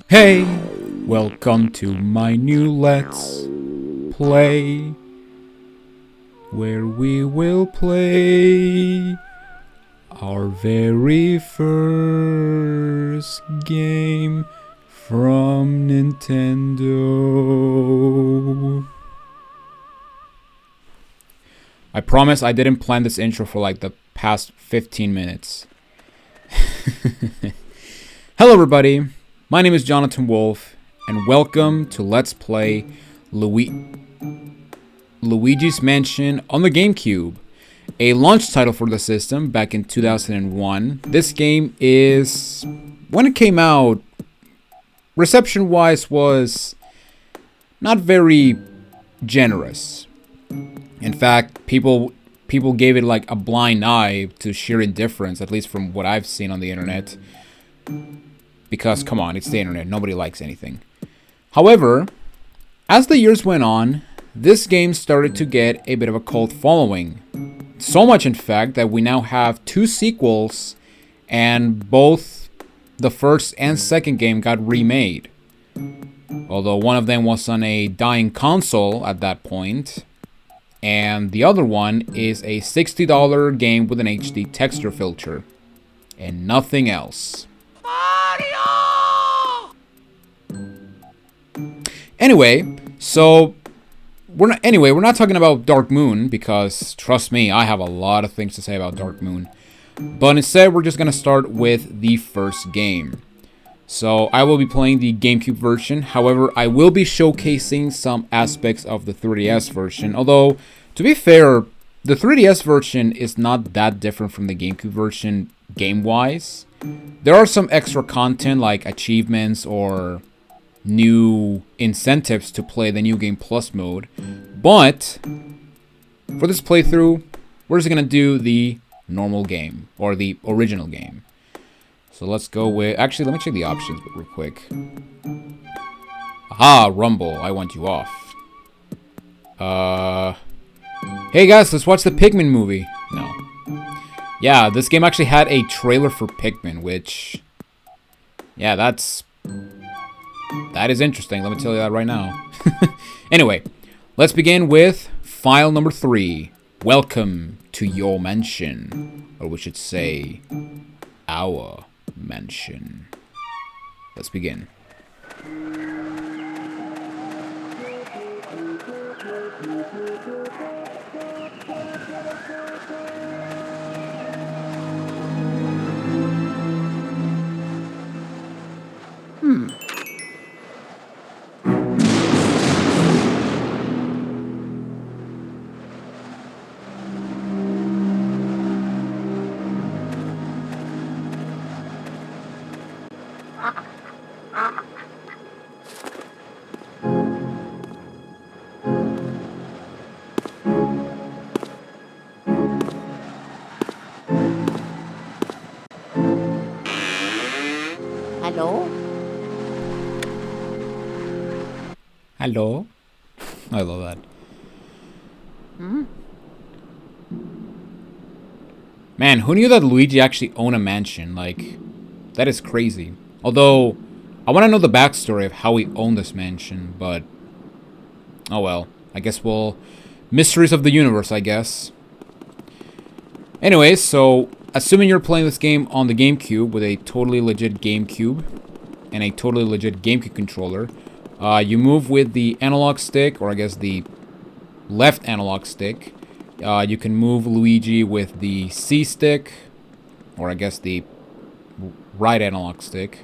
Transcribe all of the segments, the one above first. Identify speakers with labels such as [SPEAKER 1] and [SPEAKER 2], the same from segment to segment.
[SPEAKER 1] Hey, welcome to my new Let's Play, where we will play our very first game from Nintendo. I promise I didn't plan this intro for like the past 15 minutes. Hello everybody, my name is Jonathan Wolf, and welcome to Let's Play Luigi's Mansion on the GameCube, a launch title for the system back in 2001. This game is, when it came out, reception-wise was not very generous. In fact, people gave it like a blind eye to sheer indifference, at least from what I've seen on the internet. Because, come on, it's the internet. Nobody likes anything. However, as the years went on, this game started to get a bit of a cult following. So much, in fact, that we now have 2 sequels, and both the first and second game got remade. Although one of them was on a dying console at that point, and the other one is a $60 game with an HD texture filter, and nothing else. Anyway, we're not talking about Dark Moon, because trust me, I have a lot of things to say about Dark Moon. But instead, we're just gonna start with the first game. So I will be playing the GameCube version. However, I will be showcasing some aspects of the 3DS version. Although, to be fair, the 3DS version is not that different from the GameCube version game-wise. There are some extra content like achievements or new incentives to play the New Game Plus mode. But for this playthrough, we're just going to do the normal game, or the original game. So let's go with... Actually, let me check the options real quick. Aha, Rumble, I want you off. Hey guys, let's watch the Pikmin movie. No. Yeah, this game actually had a trailer for Pikmin, which... Yeah, that is interesting, let me tell you that right now. Anyway, let's begin with file number 3. Welcome to your mansion. Or we should say, our mansion. Let's begin.
[SPEAKER 2] Hello?
[SPEAKER 1] Hello? I love that. Man, who knew that Luigi actually owned a mansion? Like, that is crazy. Although, I want to know the backstory of how he owned this mansion, but... Oh well, I guess we'll... Mysteries of the universe, I guess. Anyways, so... Assuming you're playing this game on the GameCube with a totally legit GameCube and a totally legit GameCube controller, you move with the analog stick, or I guess the left analog stick. You can move Luigi with the C stick, or I guess the right analog stick.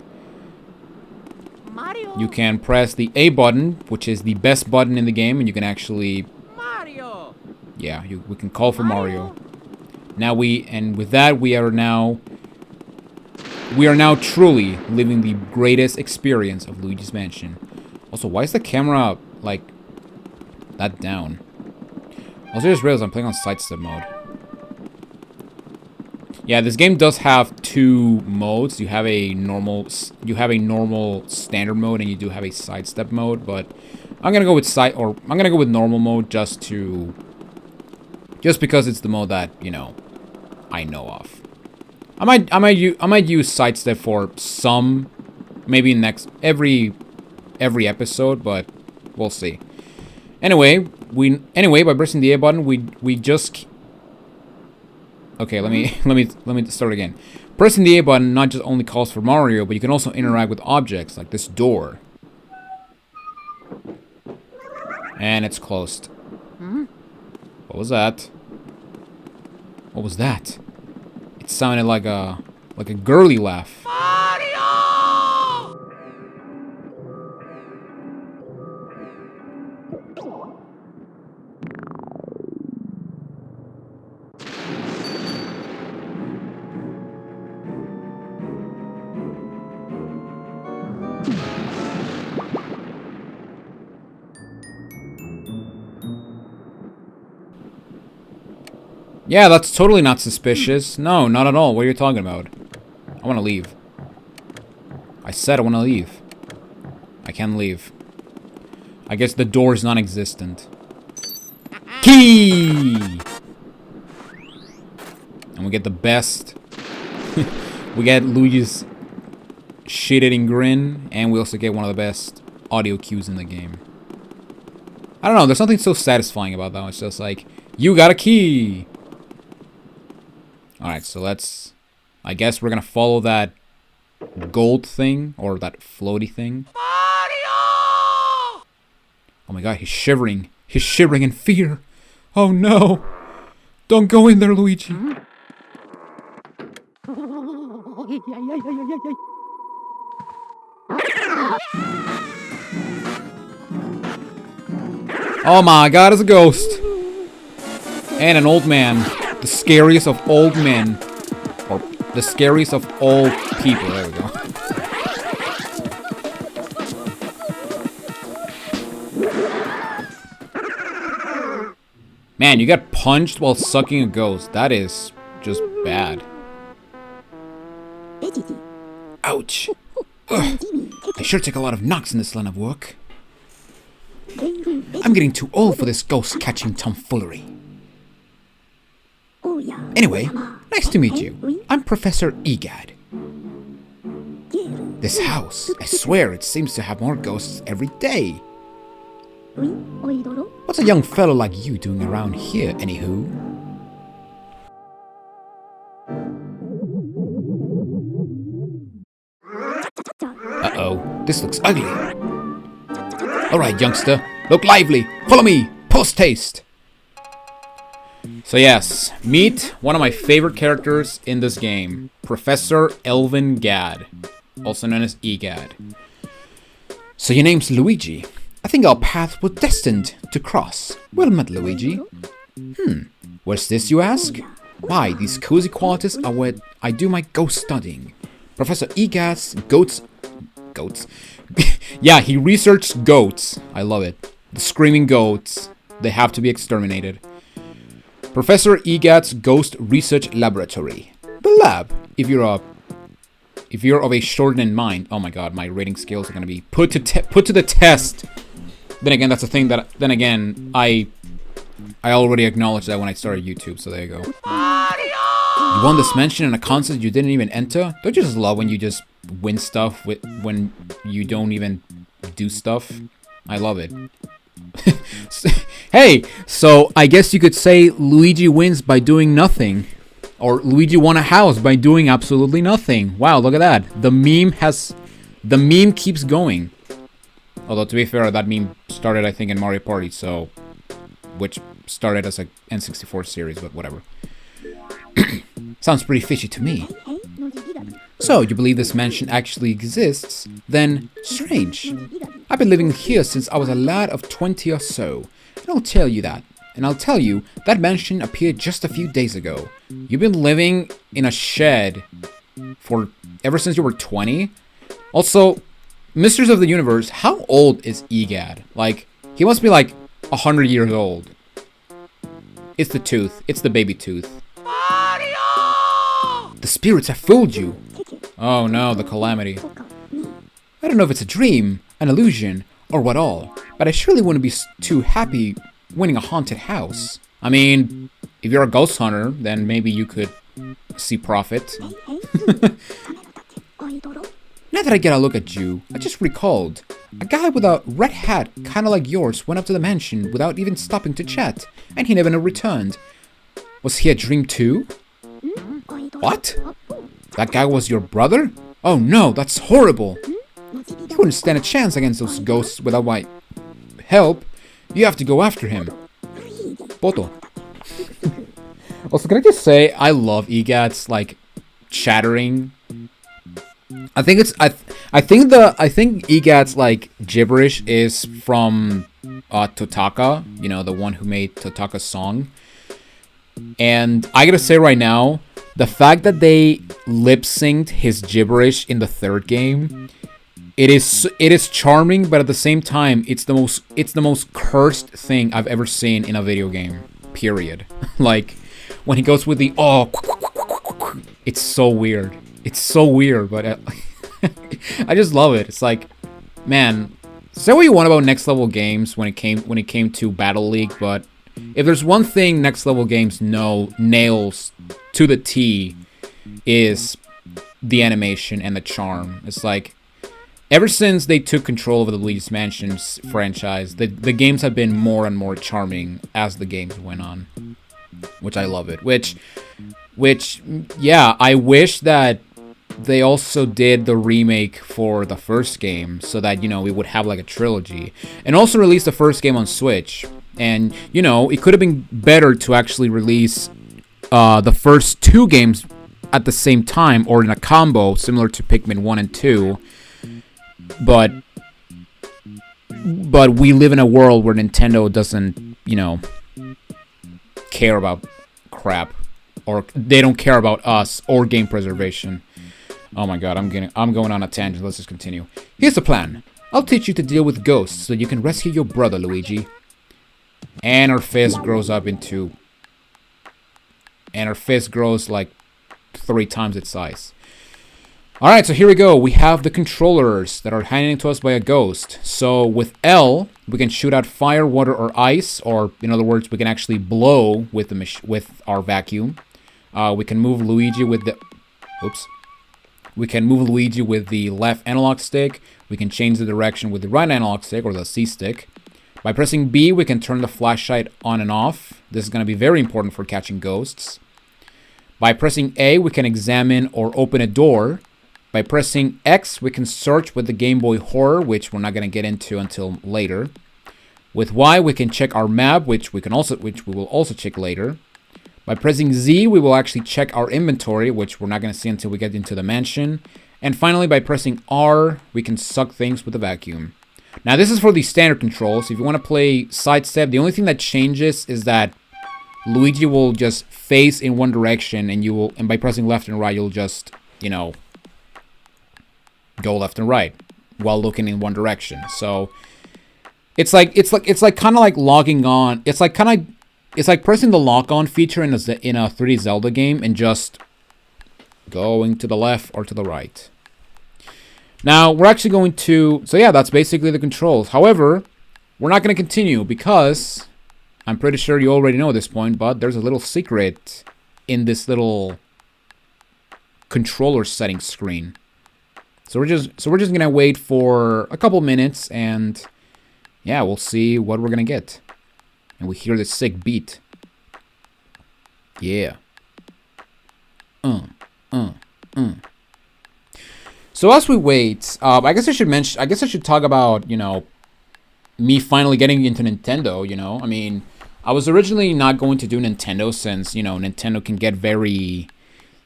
[SPEAKER 2] Mario.
[SPEAKER 1] You can press the A button, which is the best button in the game, and you can actually...
[SPEAKER 2] Mario.
[SPEAKER 1] Yeah, we can call for Mario. Now with that, we are now truly living the greatest experience of Luigi's Mansion. Also, why is the camera, like, that down? Also, just realized I'm playing on sidestep mode. Yeah, this game does have 2 modes. You have a normal standard mode, and you do have a sidestep mode, but I'm gonna go with normal mode just to Just because it's the mode that, you know, I know of. I might use sidestep for some, maybe every episode, but we'll see. Anyway, by pressing the A button, we just. Okay, let me start again. Pressing the A button not just only calls for Mario, but you can also interact with objects like this door. And it's closed. What was that? What was that? It sounded like a girly laugh. Yeah, that's totally not suspicious. No, not at all. What are you talking about? I want to leave. I said I want to leave. I can't leave. I guess the door is non-existent. Key! And we get the best. We get Luigi's shit-eating grin, and we also get one of the best audio cues in the game. I don't know, there's something so satisfying about that. It's just like, you got a key! Alright, so let's... I guess we're gonna follow that gold thing, or that floaty thing. Mario! Oh my god, he's shivering. He's shivering in fear. Oh no! Don't go in there, Luigi. Oh my god, it's a ghost. And an old man. The scariest of old men. Or the scariest of old people. There we go. Man, you got punched while sucking a ghost. That is just bad. Ouch. Ugh. I sure take a lot of knocks in this line of work. I'm getting too old for this ghost-catching tomfoolery. Anyway, nice to meet you. I'm Professor Egad. This house, I swear it seems to have more ghosts every day. What's a young fellow like you doing around here, anywho? Uh-oh, this looks ugly. Alright, youngster, look lively. Follow me, post-haste. So yes, meet one of my favorite characters in this game, Professor Elvin Gadd, also known as Egad. So your name's Luigi. I think our paths were destined to cross. Well met, Luigi. What's this, you ask? Why, these cozy quarters are where I do my ghost studying. Professor Egad's goats... Yeah, he researched goats. I love it. The screaming goats. They have to be exterminated. Professor Egad's Ghost Research Laboratory. The lab. If you're of a shortened mind. Oh my god, my rating skills are gonna be put to the test. Then again, that's a thing that. Then again, I already acknowledged that when I started YouTube. So there you go. Mario! You won this mention in a contest you didn't even enter. Don't you just love when you just win stuff when you don't even do stuff? I love it. Hey, so I guess you could say Luigi wins by doing nothing. Or Luigi won a house by doing absolutely nothing. Wow, look at that. The meme keeps going. Although, to be fair, that meme started, I think, in Mario Party, so... Which started as a N64 series, but whatever. Sounds pretty fishy to me. So, you believe this mansion actually exists? Then, strange. I've been living here since I was a lad of 20 or so. And I'll tell you that mansion appeared just a few days ago. You've been living in a shed for ever since you were 20? Also, Misters of the Universe, how old is Egad? Like, he must be like 100 years old. It's the tooth. It's the baby tooth. Mario! The spirits have fooled you. Oh no, the calamity. I don't know if it's a dream, an illusion, or what all, but I surely wouldn't be too happy winning a haunted house. I mean, if you're a ghost hunter, then maybe you could see profit. Now that I get a look at you, I just recalled. A guy with a red hat, kinda like yours, went up to the mansion without even stopping to chat, and he never returned. Was he a dream too? What? That guy was your brother? Oh no, that's horrible! You wouldn't stand a chance against those ghosts without my help. You have to go after him. Poto. Also, can I just say, I love EGAT's, like, chattering. I think EGAT's, like, gibberish is from Totaka, you know, the one who made Totaka's song. And I gotta say right now, the fact that they lip-synced his gibberish in the third game, it is charming, but at the same time, it's the most cursed thing I've ever seen in a video game. Period. Like, when he goes with the it's so weird. It's so weird, but I just love it. It's like, man, say what you want about Next Level Games when it came to Battle League, but if there's one thing Next Level Games nails to the T, is the animation and the charm. It's like, ever since they took control over the Luigi's Mansion franchise, the games have been more and more charming as the games went on, which I love it. Which, yeah, I wish that they also did the remake for the first game so that, you know, we would have like a trilogy, and also release the first game on Switch. And, you know, it could have been better to actually release the first two games at the same time, or in a combo, similar to Pikmin 1 and 2. But we live in a world where Nintendo doesn't, you know, care about crap. Or they don't care about us or game preservation. Oh my god, I'm going on a tangent. Let's just continue. Here's the plan. I'll teach you to deal with ghosts so you can rescue your brother, Luigi. And her fist grows like 3 times its size. Alright, so here we go. We have the controllers that are handed to us by a ghost. So with L, we can shoot out fire, water, or ice. Or, in other words, we can actually blow with our vacuum. We can move Luigi with the... Oops. We can move Luigi with the left analog stick. We can change the direction with the right analog stick, or the C stick. By pressing B, we can turn the flashlight on and off. This is going to be very important for catching ghosts. By pressing A, we can examine or open a door. By pressing X, we can search with the Game Boy Horror, which we're not going to get into until later. With Y, we can check our map, which we will also check later. By pressing Z, we will actually check our inventory, which we're not going to see until we get into the mansion. And finally, by pressing R, we can suck things with the vacuum. Now, this is for the standard controls. If you want to play sidestep, the only thing that changes is that Luigi will just face in one direction, and by pressing left and right, you'll just, you know, go left and right while looking in one direction. So it's like kind of like logging on. It's like pressing the lock on feature in a 3D Zelda game and just going to the left or to the right. Now, we're actually going to... So yeah, that's basically the controls. However, we're not going to continue because I'm pretty sure you already know at this point, but there's a little secret in this little controller settings screen. So we're just going to wait for a couple minutes, and yeah, we'll see what we're going to get. And we hear this sick beat. Yeah. So as we wait, I guess I should talk about, you know, me finally getting into Nintendo, you know. I mean, I was originally not going to do Nintendo since, you know, Nintendo can get very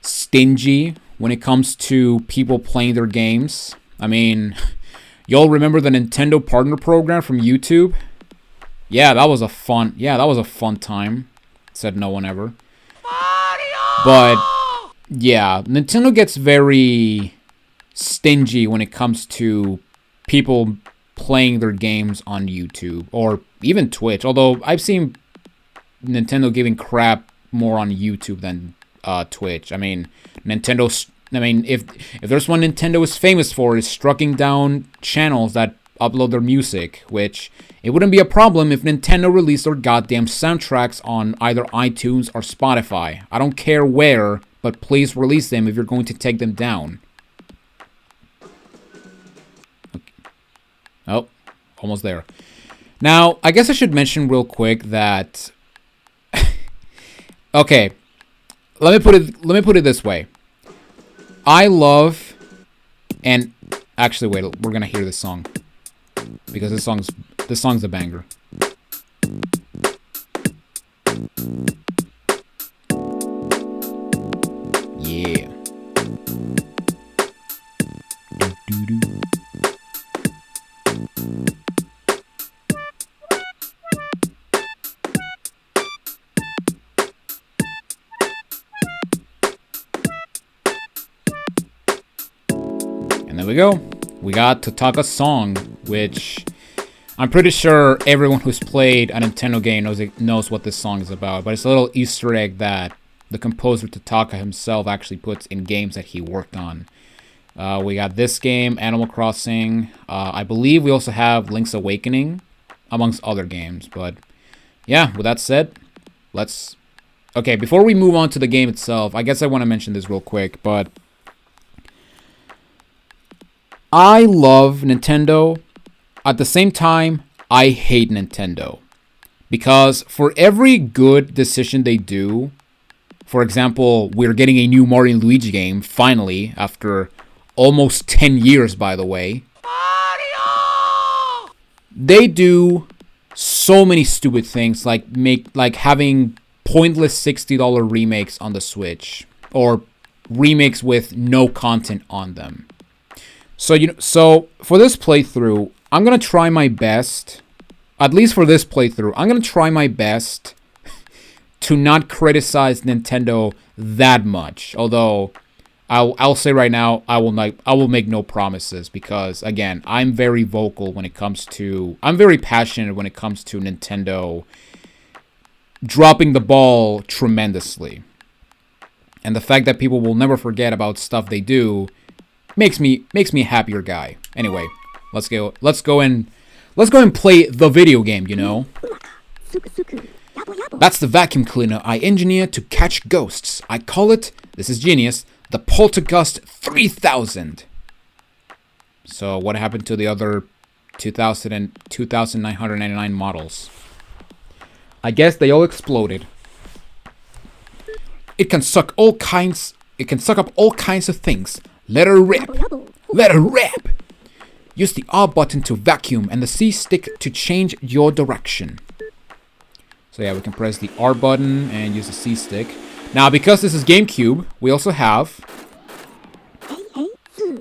[SPEAKER 1] stingy when it comes to people playing their games. I mean, y'all remember the Nintendo Partner Program from YouTube? Yeah, that was a fun time. Said no one ever. Mario! But yeah, Nintendo gets very stingy when it comes to people playing their games on YouTube or even Twitch. Although I've seen Nintendo giving crap more on YouTube than Twitch. I mean, if there's one Nintendo is famous for, is striking down channels that upload their music, which it wouldn't be a problem if Nintendo released their goddamn soundtracks on either iTunes or Spotify. I don't care where, but please release them if you're going to take them down. Okay. Oh, almost there. Now, I guess I should mention real quick that okay, let me put it this way. I love, and actually wait, we're going to hear this song because this song's a banger. Yeah. Do-do-do. And there we go. We got Totaka's song, which I'm pretty sure everyone who's played a Nintendo game knows what this song is about. But it's a little Easter egg that the composer Totaka himself actually puts in games that he worked on. We got this game, Animal Crossing. I believe we also have Link's Awakening, amongst other games. But yeah, with that said, let's... Okay, before we move on to the game itself, I guess I want to mention this real quick, but I love Nintendo. At the same time, I hate Nintendo. Because for every good decision they do, for example, we're getting a new Mario and Luigi game, finally, after almost 10 years, by the way. Mario! They do so many stupid things, like having pointless $60 remakes on the Switch, or remakes with no content on them. So for this playthrough, I'm gonna try my best. At least for this playthrough, I'm gonna try my best to not criticize Nintendo that much. Although I'll say right now, I will make no promises, because again, I'm very vocal when it comes to... I'm very passionate when it comes to Nintendo dropping the ball tremendously. And the fact that people will never forget about stuff they do makes me a happier guy. Anyway, let's go and play the video game, you know. That's the vacuum cleaner I engineered to catch ghosts. I call it, this is genius, the Poltergust 3000. So what happened to the other 2,999 models? I guess they all exploded. It can suck up all kinds of things. Let her rip. Let her rip. Use the R button to vacuum and the C stick to change your direction. So yeah, we can press the R button and use the C stick. Now, because this is GameCube, we also have...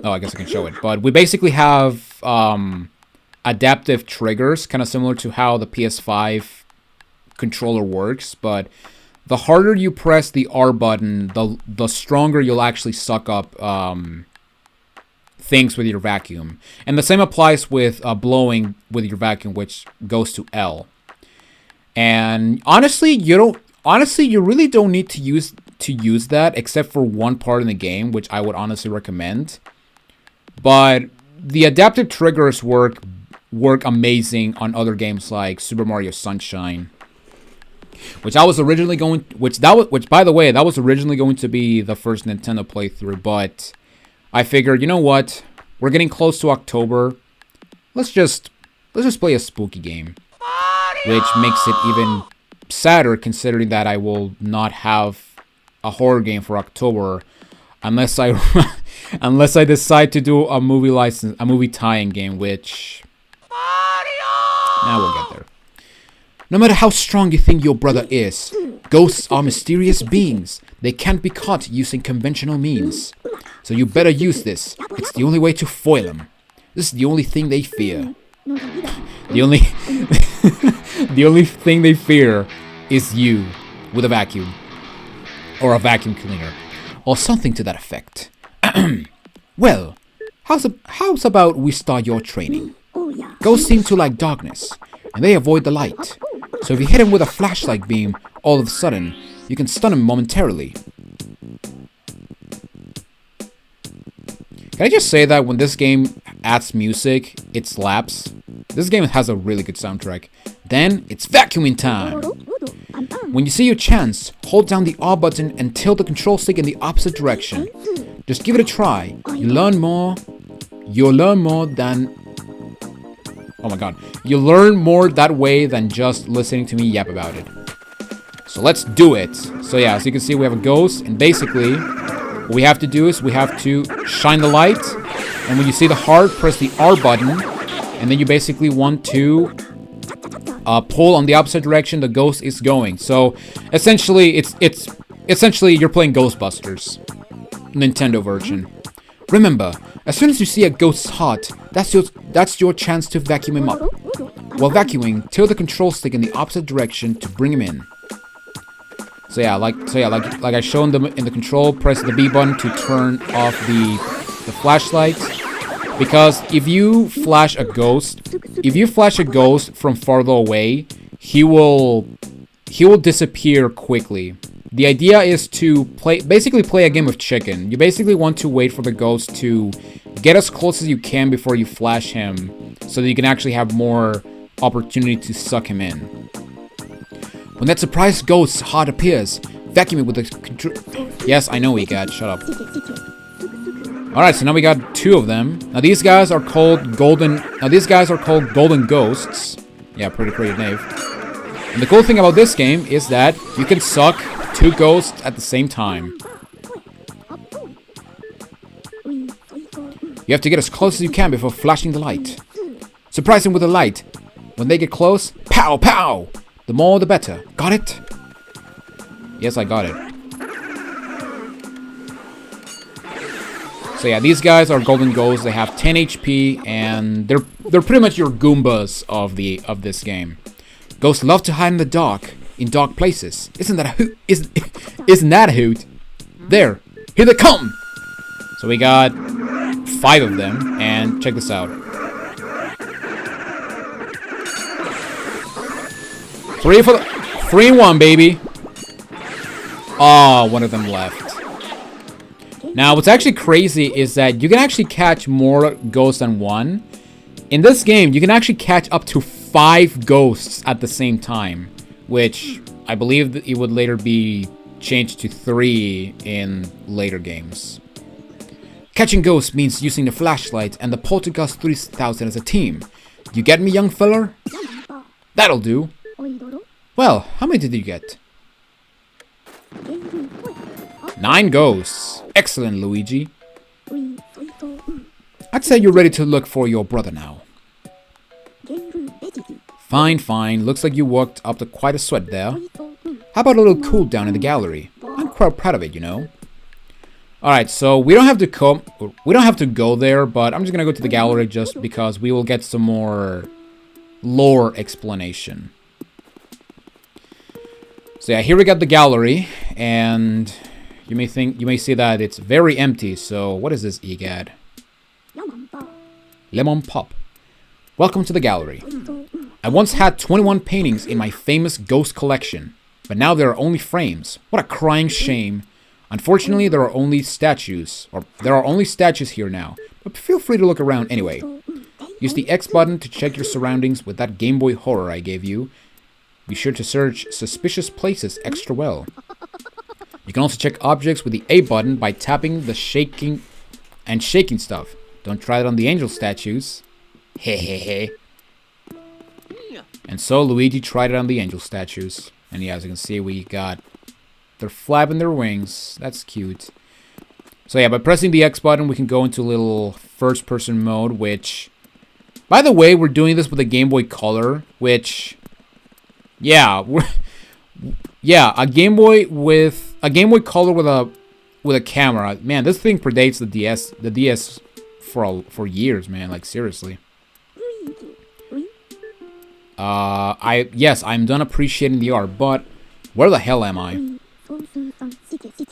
[SPEAKER 1] Oh, I guess I can show it. But we basically have adaptive triggers, kind of similar to how the PS5 controller works. But the harder you press the R button, the stronger you'll actually suck up things with your vacuum. And the same applies with blowing with your vacuum, which goes to L. And honestly, you really don't need to use that except for one part in the game, which I would honestly recommend. But the adaptive triggers work amazing on other games like Super Mario Sunshine, which by the way, that was originally going to be the first Nintendo playthrough, but I figured, you know what? We're getting close to October. Let's just play a spooky game. Which makes it even sadder considering that I will not have a horror game for October unless I decide to do a movie tie-in game, which now we'll get there. No matter how strong you think your brother is, ghosts are mysterious beings. They can't be caught using conventional means. So you better use this. It's the only way to foil them. This is the only thing they fear. The only thing they fear is you with a vacuum. Or a vacuum cleaner. Or something to that effect. Well, how's about we start your training? Ghosts seem to like darkness, and they avoid the light. So if you hit him with a flashlight beam, all of a sudden, you can stun him momentarily. Can I just say that when this game adds music, it slaps. This game has a really good soundtrack. Then it's vacuuming time. When you see your chance, hold down the R button and tilt the control stick in the opposite direction. Just give it a try. You'll learn more than... Oh my god. You'll learn more that way than just listening to me yap about it. So let's do it. So yeah, as you can see, we have a ghost, and basically what we have to do is we have to shine the light, and when you see the heart, press the R button, and then you basically want to pull on the opposite direction the ghost is going. So essentially, it's essentially you're playing Ghostbusters, Nintendo version. Remember, as soon as you see a ghost's heart, that's your chance to vacuum him up. While vacuuming, tilt the control stick in the opposite direction to bring him in. So yeah, like I showed them in the control, press the B button to turn off the flashlight. Because if you flash a ghost from farther away, he will disappear quickly. The idea is to basically play a game of chicken. You basically want to wait for the ghost to get as close as you can before you flash him, so that you can actually have more opportunity to suck him in. When that surprise ghost's heart appears, vacuum it with the control. Yes, I know, EGAD. Shut up. Alright, so now we got 2 of them. Now these guys are called golden ghosts. Yeah, pretty creative name. And the cool thing about this game is that you can suck 2 ghosts at the same time. You have to get as close as you can before flashing the light. Surprise them with the light. When they get close, pow pow! The more the better. Got it? Yes, I got it. So yeah, these guys are golden ghosts. They have 10 HP, and they're pretty much your Goombas of this game. Ghosts love to hide in the dark, in dark places. Isn't that a hoot? Isn't that a hoot? There, here they come. So we got 5 of them, and check this out. 3 in 1, baby. Oh, one of them left. Now, what's actually crazy is that you can actually catch more ghosts than one. In this game, you can actually catch up to 5 ghosts at the same time, which I believe that it would later be changed to 3 in later games. Catching ghosts means using the flashlight and the Poltergust 3000 as a team. You get me, young feller? That'll do. Well, how many did you get? 9 ghosts. Excellent, Luigi. I'd say you're ready to look for your brother now. Fine, fine. Looks like you worked up to quite a sweat there. How about a little cool down in the gallery? I'm quite proud of it, you know. Alright, so we don't have to go there, but I'm just gonna go to the gallery just because we will get some more lore explanation. So yeah, here we got the gallery, and you may see that it's very empty. So what is this, EGAD? Lemon Pop. Welcome to the gallery. I once had 21 paintings in my famous ghost collection, but now there are only frames. What a crying shame. Unfortunately, there are only statues here now, but feel free to look around anyway. Use the X button to check your surroundings with that Game Boy Horror I gave you. Be sure to search suspicious places extra well. You can also check objects with the A button by tapping the shaking stuff. Don't try it on the angel statues. Hehehe. And so Luigi tried it on the angel statues. And yeah, as you can see, they're flapping their wings. That's cute. So yeah, by pressing the X button, we can go into a little first-person mode, which... By the way, we're doing this with a Game Boy Color, which... Yeah, a Game Boy Color with a camera. Man, this thing predates the DS for years, man. Like, seriously. I'm done appreciating the art, but where the hell am I?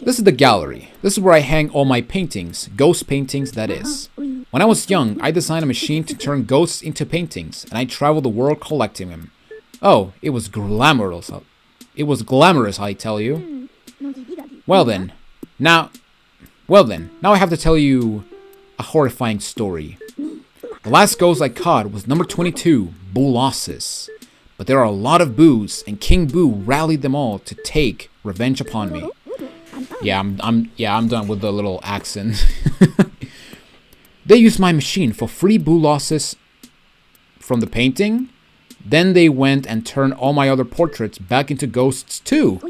[SPEAKER 1] This is the gallery. This is where I hang all my paintings, ghost paintings, that is. When I was young, I designed a machine to turn ghosts into paintings, and I traveled the world collecting them. Oh, it was glamorous. It was glamorous, I tell you. Well then, now I have to tell you a horrifying story. The last ghost I caught was number 22, Boolossus. But there are a lot of Boos, and King Boo rallied them all to take revenge upon me. Yeah, I'm done with the little accent. They used my machine for free Boolossus from the painting. Then they went and turned all my other portraits back into ghosts too.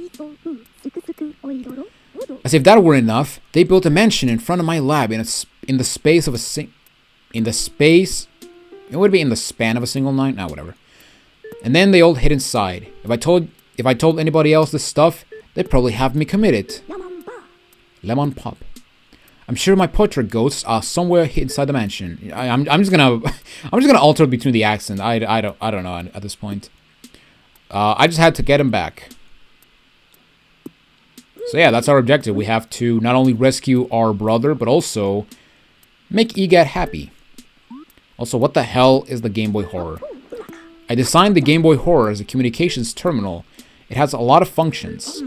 [SPEAKER 1] As if that weren't enough, they built a mansion in front of my lab in the space of a it would be in the span of a single night. Nah, whatever. And then they all hid inside. If I told anybody else this stuff, they'd probably have me committed. Lemon Pop. I'm sure my portrait ghosts are somewhere inside the mansion. I'm just gonna alter between the accent. I don't know at this point. I just had to get him back. So yeah, that's our objective. We have to not only rescue our brother, but also make EGAT happy. Also, what the hell is the Game Boy Horror? I designed the Game Boy Horror as a communications terminal. It has a lot of functions.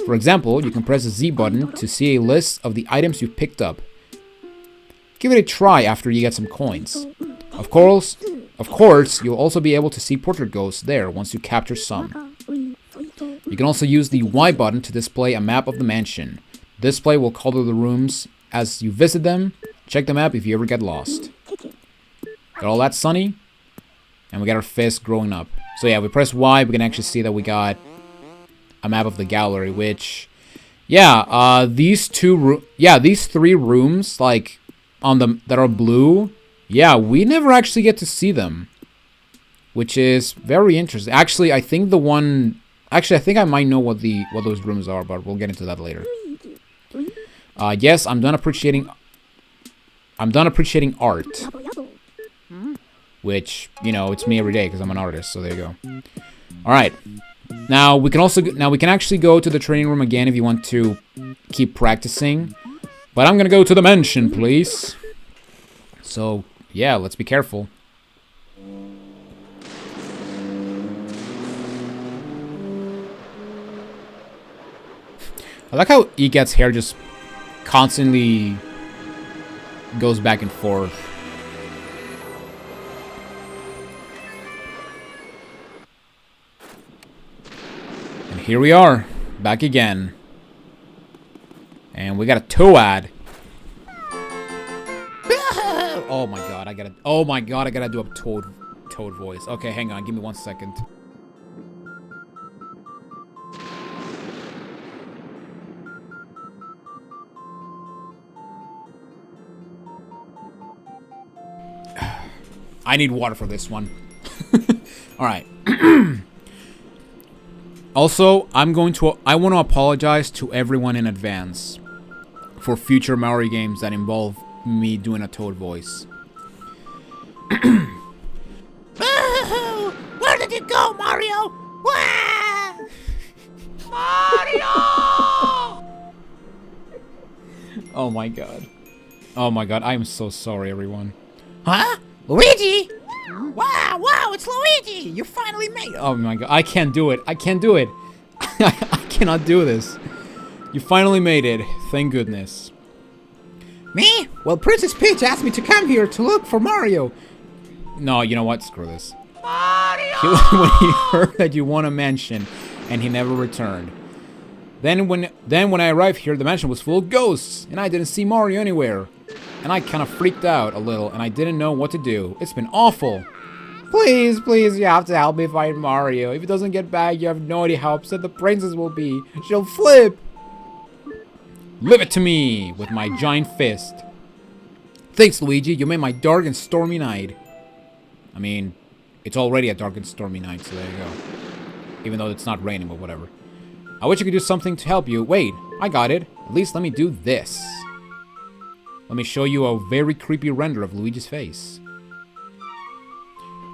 [SPEAKER 1] For example, you can press the Z button to see a list of the items you've picked up. Give it a try after you get some coins. Of course, you'll also be able to see portrait ghosts there once you capture some. You can also use the Y button to display a map of the mansion. The display will color the rooms as you visit them. Check the map if you ever get lost. Got all that, Sonny? And we got our fist growing up. So yeah, we press Y, we can actually see that we got a map of the gallery, which, yeah, these three rooms, like, that are blue, yeah, we never actually get to see them, which is very interesting. Actually, I think I might know what those rooms are, but we'll get into that later. Yes, I'm done appreciating art. Which, you know, it's me every day because I'm an artist, so there you go. Alright. Now, we can actually go to the training room again if you want to keep practicing. But I'm gonna go to the mansion, please. So, yeah, let's be careful. I like how EGAT's hair just constantly goes back and forth. And here we are, back again. And we got a Toad. Oh my god, I gotta do a Toad voice. Okay, hang on, give me 1 second. I need water for this one. Alright. Also, I want to apologize to everyone in advance for future Mario games that involve me doing a Toad voice.
[SPEAKER 2] Where did you go, Mario? Mario!
[SPEAKER 1] Oh my god. Oh my god, I am so sorry, everyone.
[SPEAKER 2] Huh? Luigi? Wow, it's Luigi! You finally made it!
[SPEAKER 1] Oh my god, I can't do it. I I cannot do this. You finally made it. Thank goodness.
[SPEAKER 2] Me? Well, Princess Peach asked me to come here to look for Mario.
[SPEAKER 1] No, you know what? Screw this.
[SPEAKER 2] Mario!
[SPEAKER 1] When he heard that you won a mansion, and he never returned. Then when I arrived here, the mansion was full of ghosts, and I didn't see Mario anywhere. And I kind of freaked out a little, and I didn't know what to do. It's been awful. Please, you have to help me find Mario. If he doesn't get back, you have no idea how upset the princess will be. She'll flip. Leave it to me with my giant fist. Thanks, Luigi. You made my dark and stormy night. I mean, it's already a dark and stormy night, so there you go. Even though it's not raining, but whatever. I wish I could do something to help you. Wait, I got it. At least let me do this. Let me show you a very creepy render of Luigi's face.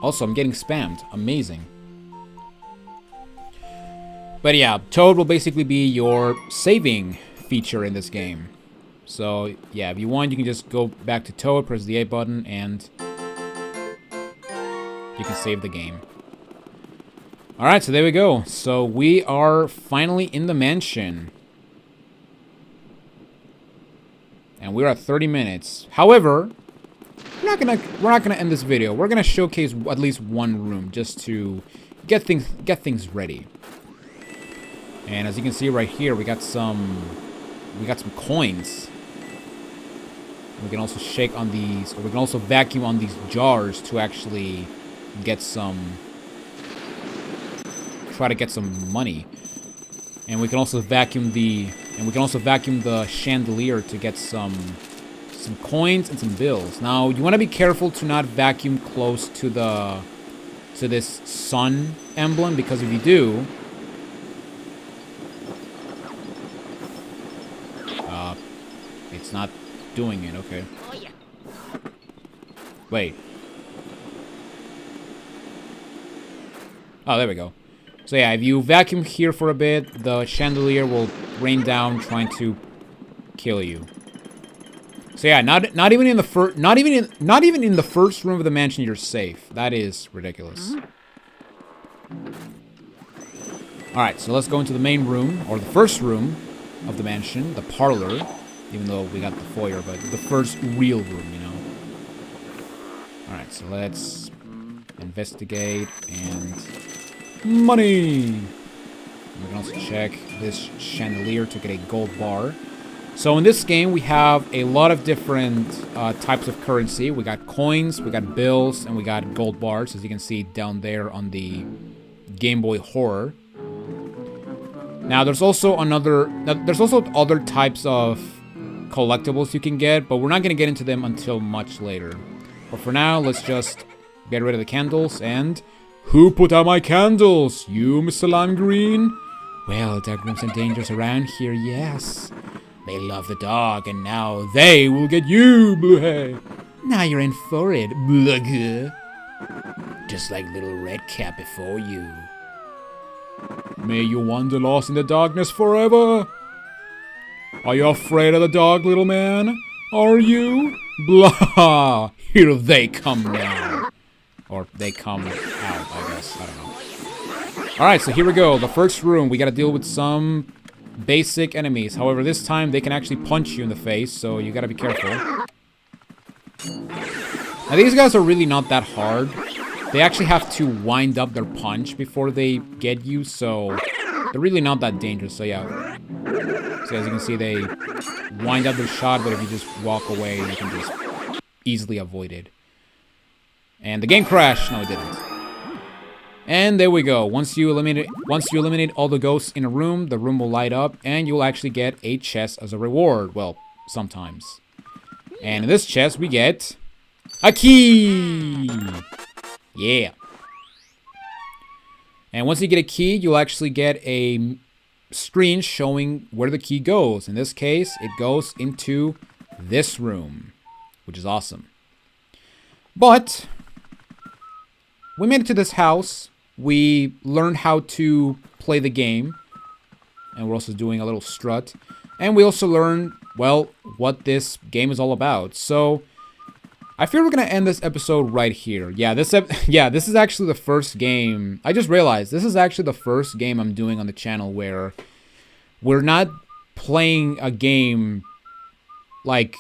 [SPEAKER 1] Also, I'm getting spammed. Amazing. But yeah, Toad will basically be your saving feature in this game. So, yeah, if you want, you can just go back to Toad, press the A button, and you can save the game. Alright, so there we go. So, we are finally in the mansion. And we're at 30 minutes. However, we're not gonna end this video. We're gonna showcase at least one room just to get things ready. And as you can see right here, we got some coins. We can also shake on these, or we can also vacuum on these jars to actually get try to get some money. And we can also vacuum the chandelier to get some coins and some bills. Now, you want to be careful to not vacuum close to this sun emblem, because if you do, it's not doing it. Okay. Wait. Oh, there we go. So yeah, if you vacuum here for a bit, the chandelier will rain down trying to kill you. So yeah, not even in the first room of the mansion you're safe. That is ridiculous. All right, so let's go into the main room, or the first room of the mansion, the parlor. Even though we got the foyer, but the first real room, you know. All right, so let's investigate and money. We can also check this chandelier to get a gold bar. So in this game, we have a lot of different types of currency. We got coins, we got bills, and we got gold bars, as you can see down there on the Game Boy Horror. Now, there's also other types of collectibles you can get, but we're not going to get into them until much later. But for now, let's just get rid of the candles. And who put out my candles? You, Mr. Lime Green? Well, there are some dangers around here, yes. They love the dog, and now they will get you, Blue. Now you're in for it, Blue. Just like little Redcap before you. May you wander lost in the darkness forever. Are you afraid of the dog, little man? Are you? Blah! Here they come now. Or they come out, I guess. I don't know. Alright, so here we go. The first room. We gotta deal with some basic enemies. However, this time they can actually punch you in the face, so you gotta be careful. Now, these guys are really not that hard. They actually have to wind up their punch before they get you, so they're really not that dangerous. So yeah. So as you can see, they wind up their shot, but if you just walk away, you can just easily avoid it. And the game crashed. No, it didn't. And there we go. Once you eliminate all the ghosts in a room, the room will light up, and you'll actually get a chest as a reward. Well, sometimes. And in this chest, we get a key. Yeah. And once you get a key, you'll actually get a screen showing where the key goes. In this case, it goes into this room, which is awesome. But we made it to this house. We learned how to play the game, and we're also doing a little strut. And we also learned, well, what this game is all about. So I feel we're gonna end this episode right here. Yeah, this is actually the first game. I just realized this is actually the first game I'm doing on the channel where we're not playing a game like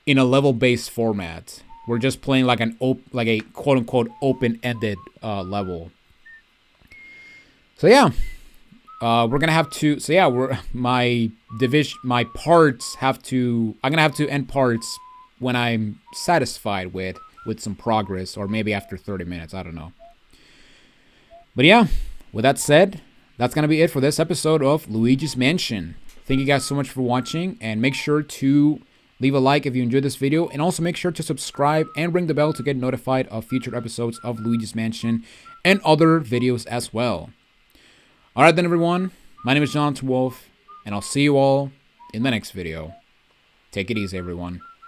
[SPEAKER 1] in a level-based format. We're just playing like a quote-unquote open-ended level. So yeah, we're gonna have to. So yeah, my parts have to. I'm gonna have to end parts when I'm satisfied with some progress, or maybe after 30 minutes, I don't know. But yeah, with that said, that's going to be it for this episode of Luigi's Mansion. Thank you guys so much for watching, and make sure to leave a like if you enjoyed this video, and also make sure to subscribe and ring the bell to get notified of future episodes of Luigi's Mansion and other videos as well. Alright then everyone, my name is Jonathan Wolf, and I'll see you all in the next video. Take it easy everyone.